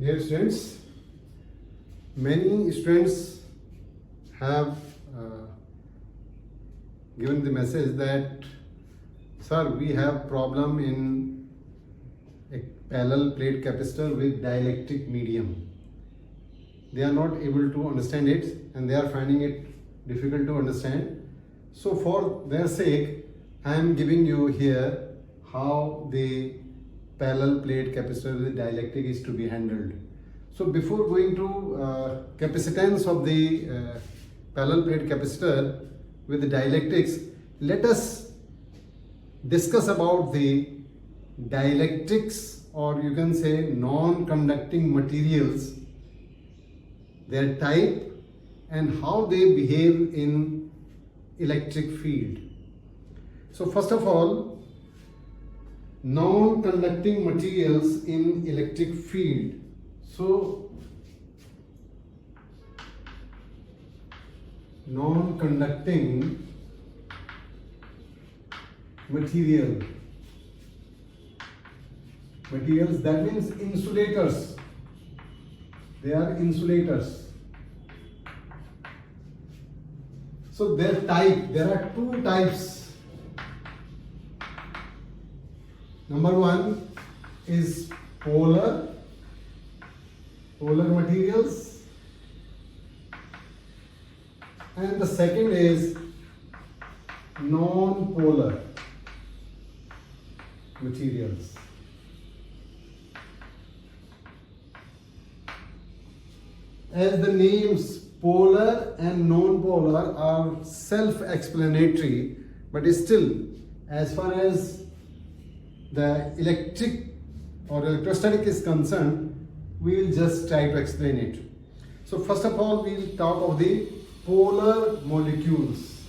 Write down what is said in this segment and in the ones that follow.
Dear students, many students have given the message that, sir, we have problem in a parallel plate capacitor with dielectric medium. They are not able to understand it and they are finding it difficult to understand. So for their sake, I am giving you here how the parallel plate capacitor with dielectric is to be handled. So before going to capacitance of the parallel plate capacitor with the dielectrics, let us discuss about the dielectrics, or you can say non-conducting materials, their type and how they behave in electric field. So first of all, non-conducting materials in electric field. So non-conducting materials, that means insulators. They are insulators. So their type, there are two types. Number one is polar materials, and the second is non-polar materials. As the names polar and non-polar are self-explanatory, but still, as far as the electric or electrostatic is concerned, we will just try to explain it. So first of all, we will talk of the polar molecules.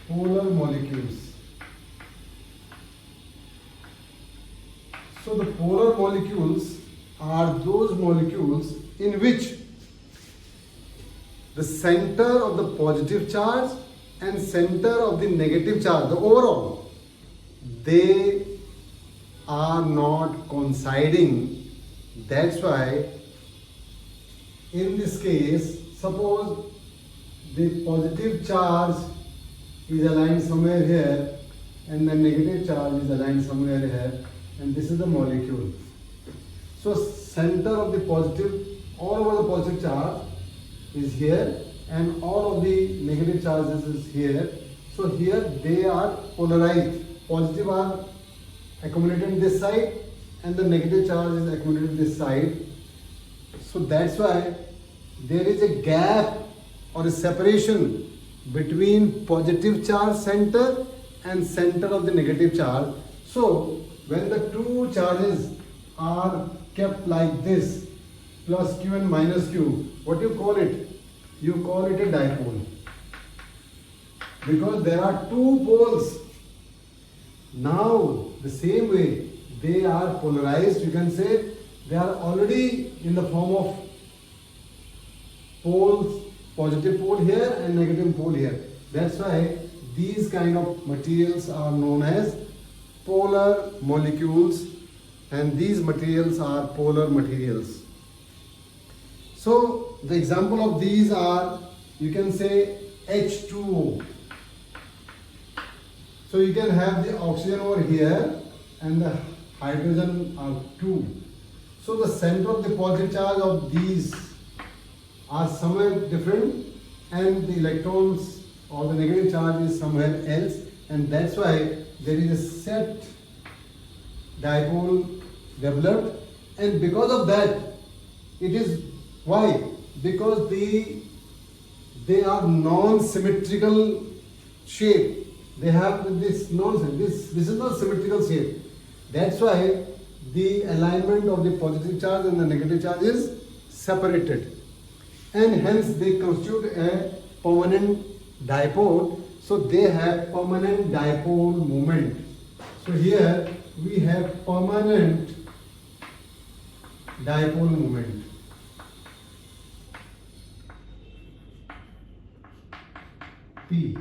Polar molecules. So the polar molecules are those molecules in which the center of the positive charge and center of the negative charge, the overall, they are not coinciding. That's why in this case, suppose the positive charge is aligned somewhere here and the negative charge is aligned somewhere here, and this is the molecule. So center of the positive, all over the positive charge is here and all of the negative charges is here. So here they are polarized. Positive are accumulated this side and the negative charge is accumulated this side. So that's why there is a gap or a separation between positive charge center and center of the negative charge. So when the two charges are kept like this, plus Q and minus Q, what do you call it? You call it a dipole. Because there are two poles. Now, the same way they are polarized, you can say they are already in the form of poles, positive pole here and negative pole here. That's why these kind of materials are known as polar molecules, and these materials are polar materials. So the example of these are, you can say H2O. So you can have the oxygen over here and the hydrogen are 2. So the center of the positive charge of these are somewhere different and the electrons or the negative charge is somewhere else, and that's why there is a set dipole developed, and because of that, it is why? Because they are non-symmetrical shape. They have this this is not symmetrical shape. That's why the alignment of the positive charge and the negative charge is separated, and hence they constitute a permanent dipole. So they have permanent dipole moment. So here we have permanent dipole moment. P.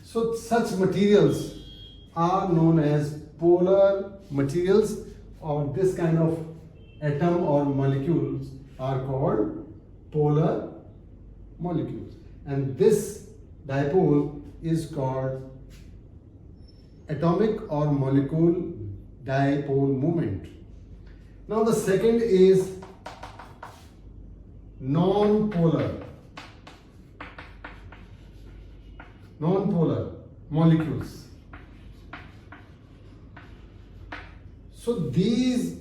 So such materials are known as polar materials or this kind of atom or molecules are called polar molecules, and this dipole is called atomic or molecule dipole moment. Now the second is non-polar molecules. So these,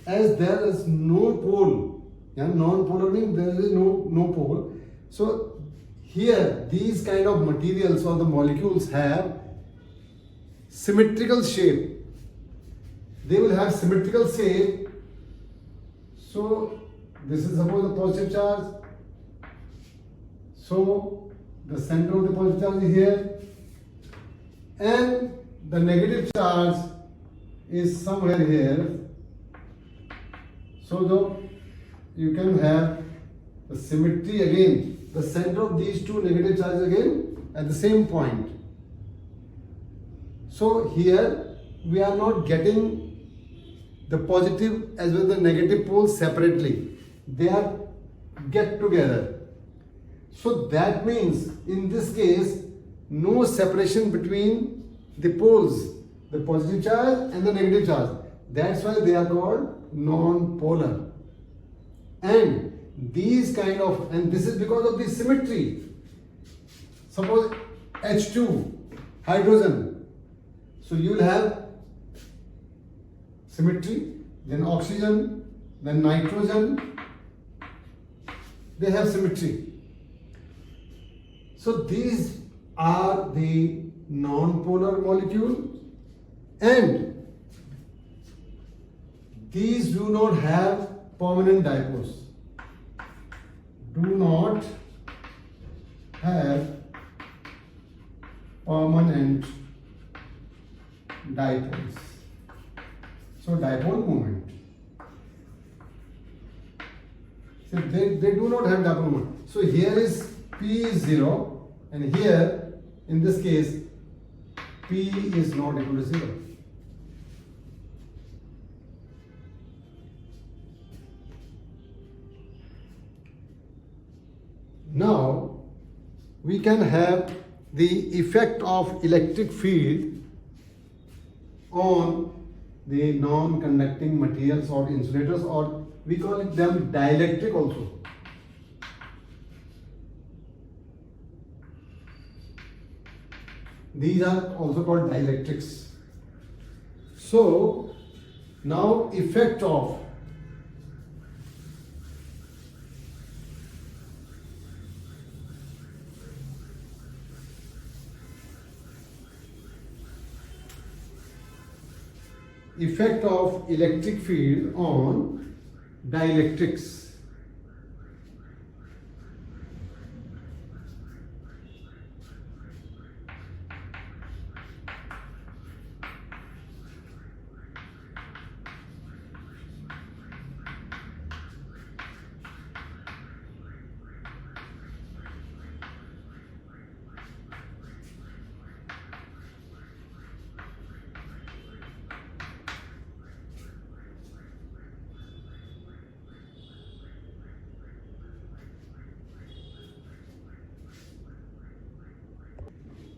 as there is no pole, non-polar means there is no pole. So here these kind of materials or the molecules have symmetrical shape. They will have symmetrical shape. So this is suppose a positive charge. So the center of the positive charge is here, and the negative charge is somewhere here. So though you can have the symmetry again, the center of these two negative charges again at the same point. So here we are not getting the positive as well as the negative poles separately. They are get together. So that means in this case no separation between the poles, the positive charge and the negative charge. That's why they are called non-polar. And these kind of, and this is because of the symmetry. Suppose H2, hydrogen. So you will have symmetry, then oxygen, then nitrogen. They have symmetry. So these are the non-polar molecules, and these do not have permanent dipoles. Do not have permanent dipoles. So dipole moment. So they do not have dipole moment. So here is P is 0, and here in this case P is not equal to 0. Now we can have the effect of electric field on the non-conducting materials or insulators, or we call it them dielectric also. These are also called dielectrics. So now effect of electric field on dielectrics.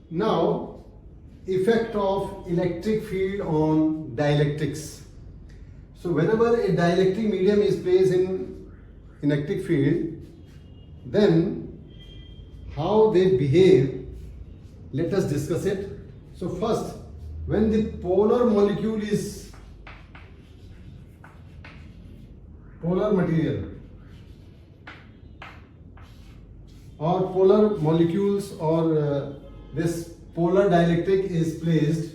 Now, effect of electric field on dielectrics. So whenever a dielectric medium is placed in electric field, then how they behave, let us discuss it. So first, when the polar molecule is polar material or polar molecules or this polar dielectric is placed,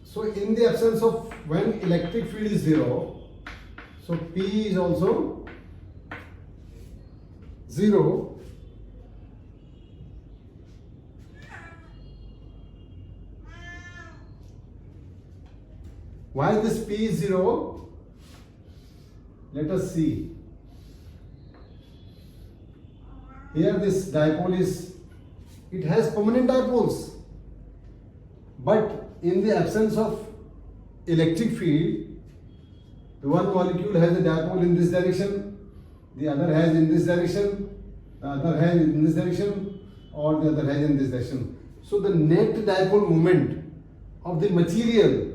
so in the absence of, when electric field is 0, so P is also 0. Why this P is 0? Let us see. here this dipole it has permanent dipoles. But in the absence of electric field, one molecule has a dipole in this direction, the other has in this direction, the other has in this direction, or the other has in this direction. So the net dipole moment of the material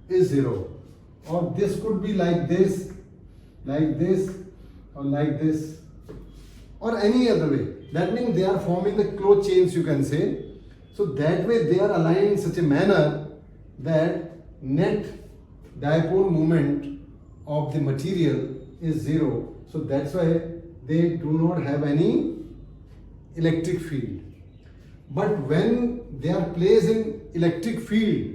is zero. Or this could be like this, or like this, or any other way. That means they are forming the closed chains, you can say. So that way they are aligned in such a manner that net dipole moment of the material is zero. So that's why they do not have any electric field. But when they are placed in electric field,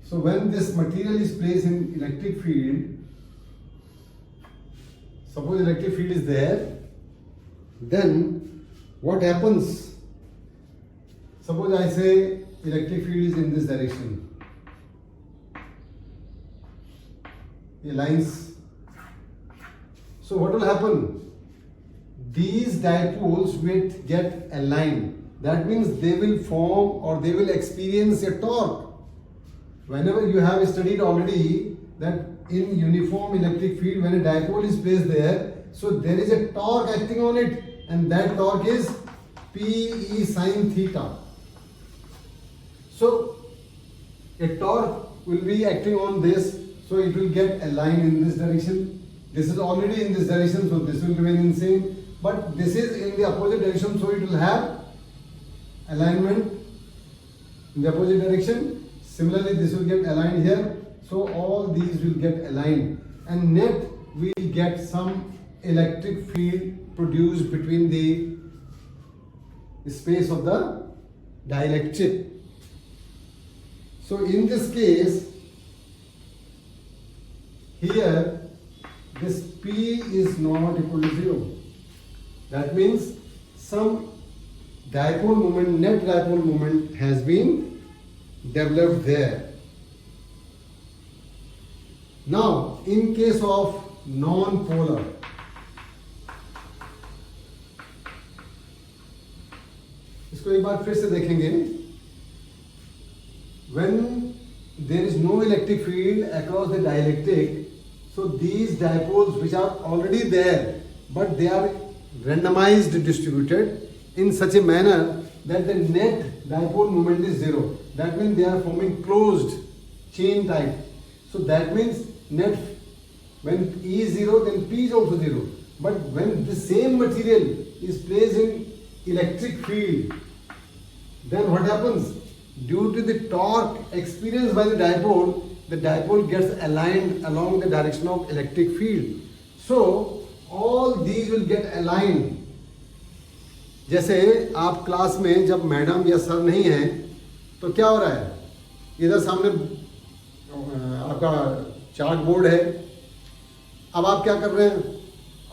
so when this material is placed in electric field, suppose electric field is there, then what happens? Suppose I say electric field is in this direction. The lines. So what will happen? These dipoles will get aligned. That means they will form or they will experience a torque. Whenever you have studied already that in uniform electric field, when a dipole is placed there, so there is a torque acting on it, and that torque is Pe sin theta. So a torque will be acting on this, so it will get aligned in this direction. This is already in this direction, so this will remain in same. But this is in the opposite direction, so it will have alignment in the opposite direction. Similarly, this will get aligned here. So all these will get aligned, and net will get some electric field produced between the space of the dielectric. So in this case, here this P is not equal to 0. That means some dipole moment, net dipole moment has been developed there. Now, in case of non-polar, इसको एक बार फिर से देखेंगे. When there is no electric field across the dielectric, so these dipoles which are already there, but they are randomized distributed in such a manner that the net dipole moment is zero. That means they are forming closed chain type. So that means net, when E is zero, then P is also zero. But when the same material is placed in electric field, then what happens? Due to the torque experienced by the dipole gets aligned along the direction of electric field. So all these will get aligned. जैसे आप class में जब madam या sir नहीं है तो क्या हो रहा है? इधर सामने आपका चार्ट बोर्ड है. अब आप क्या कर रहे हैं?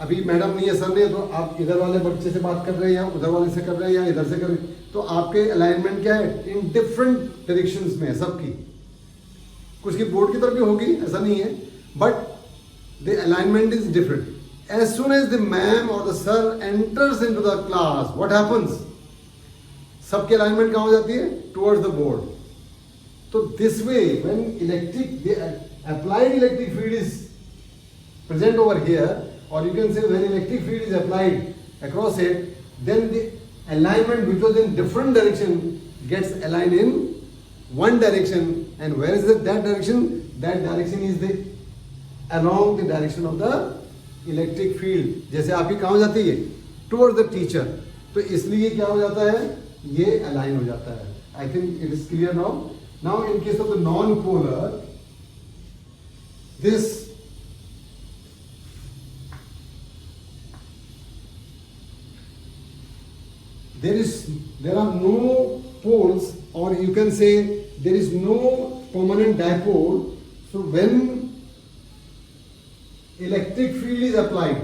अभी मैडम नहीं है, सर नहीं है, तो आप इधर वाले बच्चे से बात कर रहे हैं या उधर वाले से कर रहे हैं या इधर से कर रहे हैं. तो आपके अलाइनमेंट क्या है? इन डिफरेंट डायरेक्शंस में है सबकी. कुछ की बोर्ड की तरफ भी होगी, ऐसा नहीं है, but the alignment is different. As soon as the ma'am or the sir enters into the class, what happens? सबके alignment कहाँ हो जाती है? Towards the board. So this way, when the applied electric field is present over here, or you can say when electric field is applied across it, then the alignment which was in different direction gets aligned in one direction. And where is that direction? That direction is along the direction of the electric field. जैसे आपकी कहाँ हो जाती है? Towards the teacher. तो इसलिए क्या हो जाता है? ये अलाइन हो जाता है. I think it is clear now. Now in case of the non polar, this there are no poles, or you can say there is no permanent dipole. So when electric field is applied,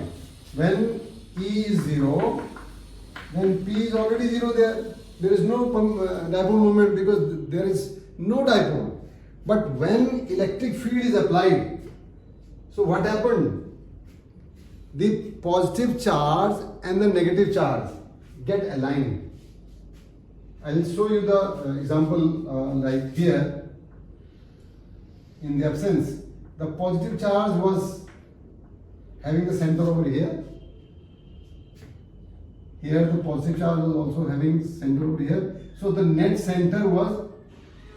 when E is 0, then P is already 0 there. There is no dipole moment because there is no dipole. But when electric field is applied, so what happened? the positive charge and the negative charge get aligned. I'll show you the example like here. In the absence, the positive charge was having the center over here. Here the positive charge was also having center over here. So the net center was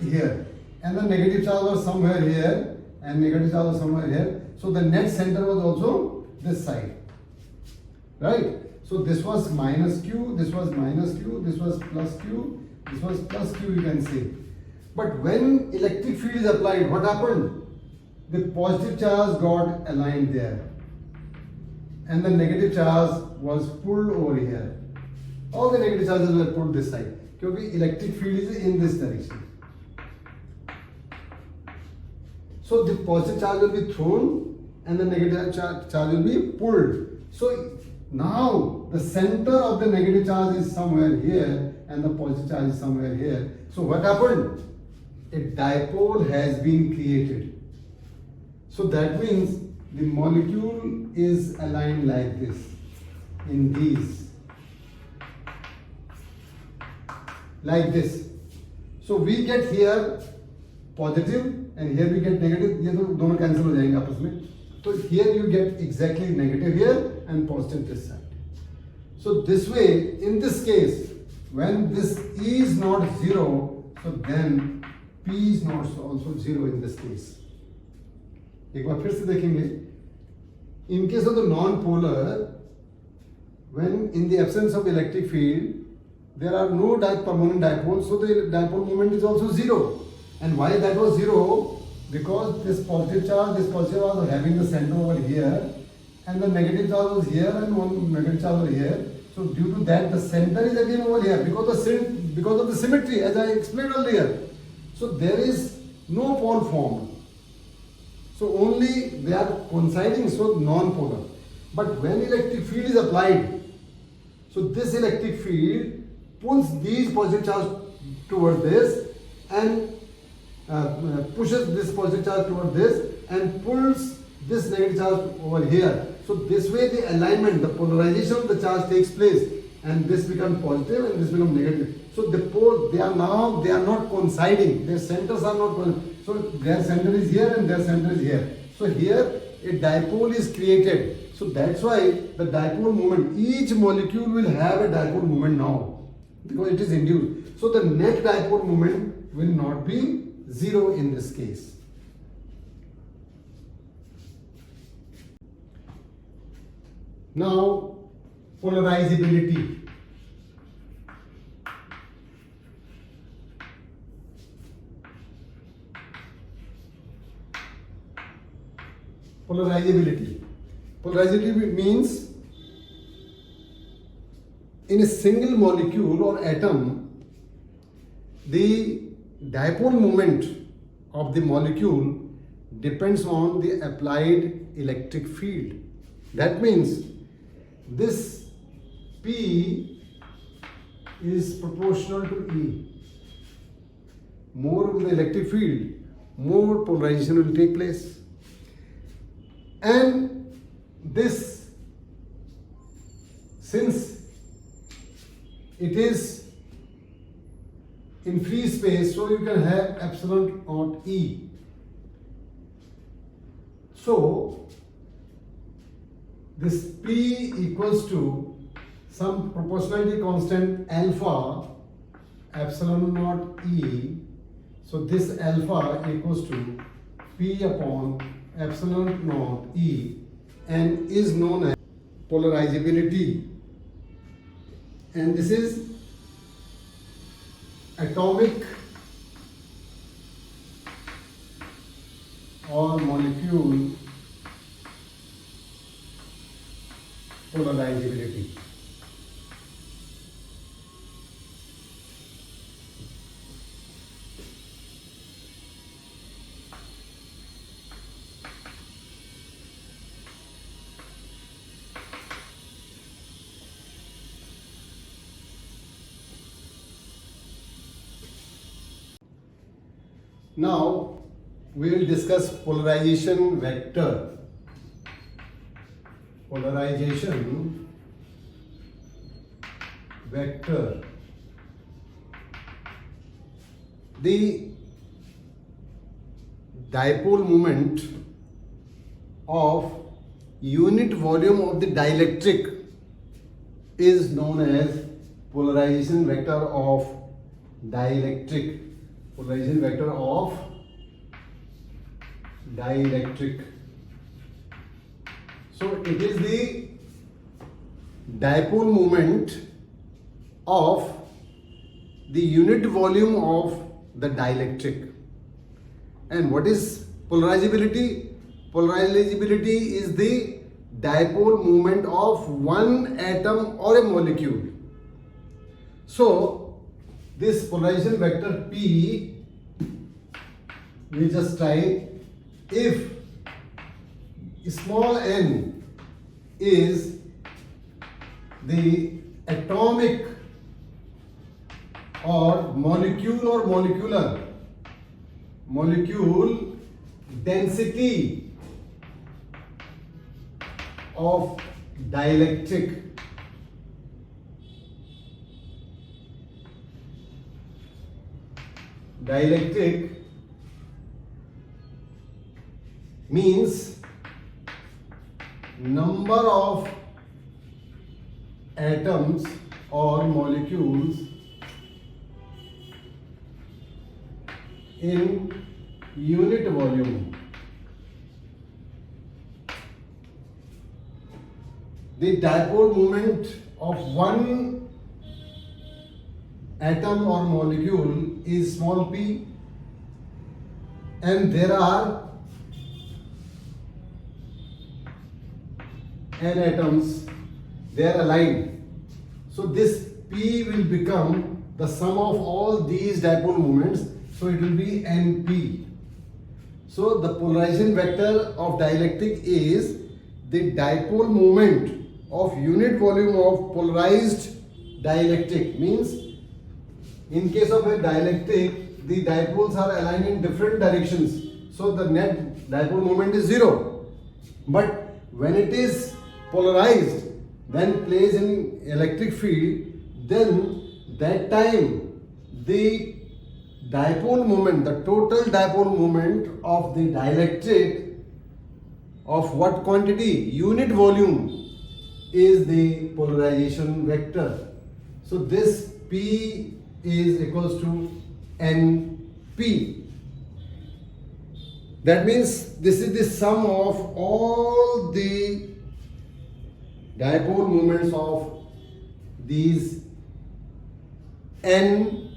here. And the negative charge was somewhere here. And negative charge was somewhere here. So the net center was also this side. Right? So this was minus Q, this was minus Q, this was plus Q, this was plus Q, you can say. But when electric field is applied, what happened? The positive charge got aligned there. And the negative charge was pulled over here. All the negative charges were pulled this side. Because electric field is in this direction. So the positive charge will be thrown and the negative charge will be pulled. So now the center of the negative charge is somewhere here and the positive charge is somewhere here. So what happened? A dipole has been created. So that means the molecule is aligned like this in these. Like this. So we get here positive and here we get negative. ये तो दोनों cancel हो जाएंगे आपस में. So here you get exactly negative here and positive this side. So this way, in this case, when this E is not 0, so then P is not also 0 in this case. एक बार फिर से देखेंगे. In case of the non-polar, when in the absence of electric field, there are no permanent dipoles, so the dipole moment is also 0. And why that was 0? Because this positive charge was having the center over here, and the negative charge was here, and one negative charge over here. So due to that, the center is again over here because of the symmetry, as I explained earlier. So there is no pole formed. So only they are coinciding, so non-polar. But when electric field is applied, so this electric field pulls these positive charge toward this and pushes this positive charge toward this and pulls this negative charge over here. So this way the alignment, the polarization of the charge takes place, and this becomes positive and this becomes negative. So the pole, they are not coinciding. Their centers are not coinciding. So their center is here and their center is here. So here a dipole is created. So that's why the dipole moment, each molecule will have a dipole moment now because it is induced. So the net dipole moment will not be 0 in this case. Now, polarizability. Polarizability means in a single molecule or atom, the dipole moment of the molecule depends on the applied electric field. That means this P is proportional to E. More of the electric field, more polarization will take place. And this, since it is in free space, so you can have epsilon naught E. So this P equals to some proportionality constant alpha epsilon naught E. So this alpha equals to P upon epsilon naught E and is known as polarizability. And this is atomic or molecule polarizability. Now we will discuss polarization vector. polarization vector. The dipole moment of unit volume of the dielectric is known as polarization vector of dielectric. Polarization vector of dielectric. So it is the dipole moment of the unit volume of the dielectric. And what is polarizability? Polarizability is the dipole moment of one atom or a molecule. So this polarization vector P, we just try, if small n is the atomic or molecular molecule density of dielectric, means number of atoms or molecules in unit volume. The dipole moment of one atom or molecule is small p, and there are n atoms, they are aligned. So this p will become the sum of all these dipole moments, so it will be np. So the polarization vector of dielectric is the dipole moment of unit volume of polarized dielectric. Means in case of a dielectric, the dipoles are aligned in different directions, so the net dipole moment is 0. But when it is polarized, then placed in electric field, then that time the dipole moment, the total dipole moment of the dielectric of what quantity? Unit volume is the polarization vector. So this P is equals to NP. That means this is the sum of all the dipole moments of these n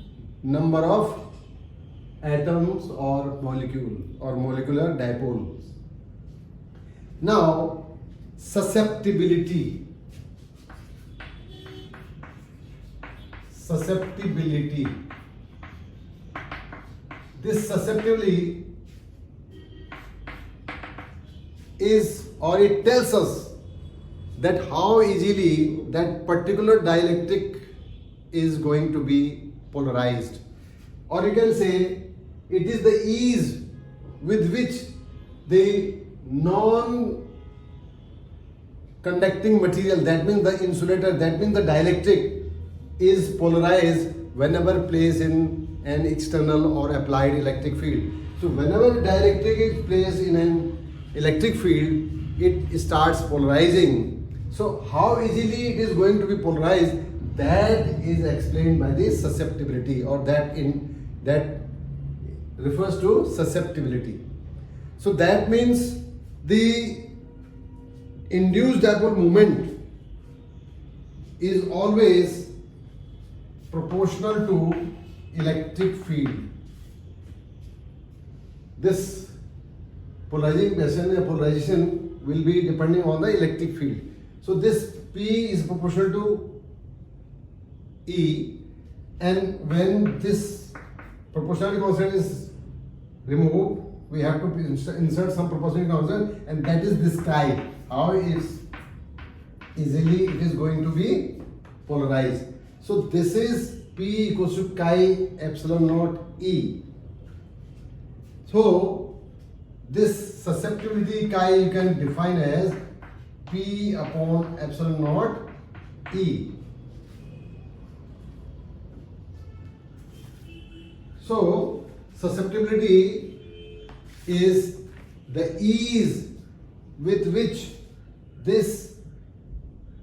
number of atoms or molecule or molecular dipoles. Now, susceptibility. This susceptibility is, or it tells us that how easily that particular dielectric is going to be polarized, or you can say it is the ease with which the non-conducting material, that means the insulator, that means the dielectric, is polarized whenever placed in an external or applied electric field. So whenever dielectric is placed in an electric field, it starts polarizing. So how easily it is going to be polarized, that is explained by the susceptibility, or that refers to susceptibility. So that means the induced dipole moment is always proportional to electric field. This polarization will be depending on the electric field. So this P is proportional to E, and when this proportionality constant is removed, we have to insert some proportionality constant, and that is this chi. How is easily it is going to be polarized. So this is P equals to chi epsilon naught E. So this susceptibility chi you can define as P P upon epsilon naught E. So susceptibility is the ease with which this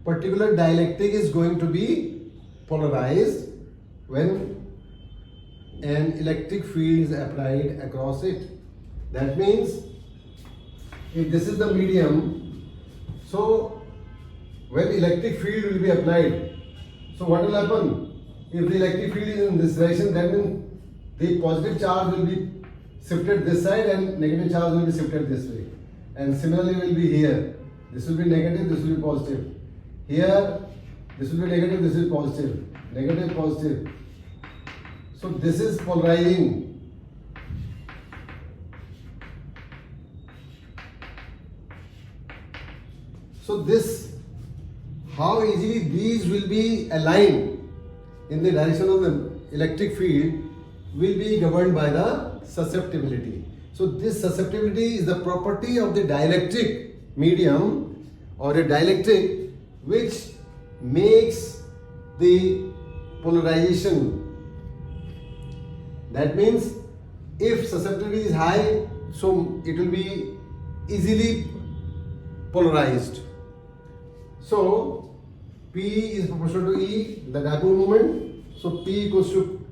particular dielectric is going to be polarized when an electric field is applied across it. That means if this is the medium, so when electric field will be applied, so what will happen? If the electric field is in this direction, that means the positive charge will be shifted this side and negative charge will be shifted this way. And similarly will be here. This will be negative, this will be positive. Here, this will be negative, this is positive. Negative, positive. So this is polarizing. So this, how easily these will be aligned in the direction of the electric field will be governed by the susceptibility. So this susceptibility is the property of the dielectric medium or a dielectric which makes the polarization. That means if susceptibility is high, so it will be easily polarized. So P is proportional to E, the dipole moment. So P equals to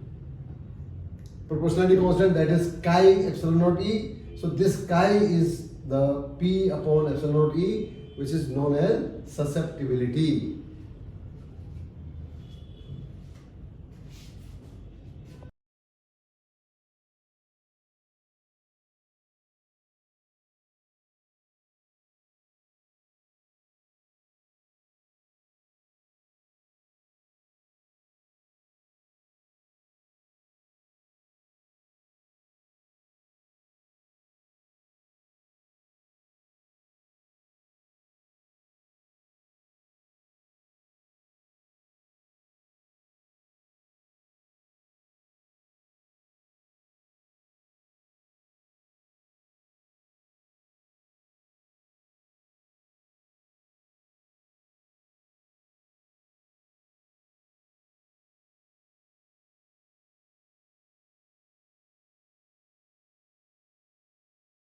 proportionality constant, that is chi epsilon naught E. So this chi is the P upon epsilon naught E, which is known as susceptibility.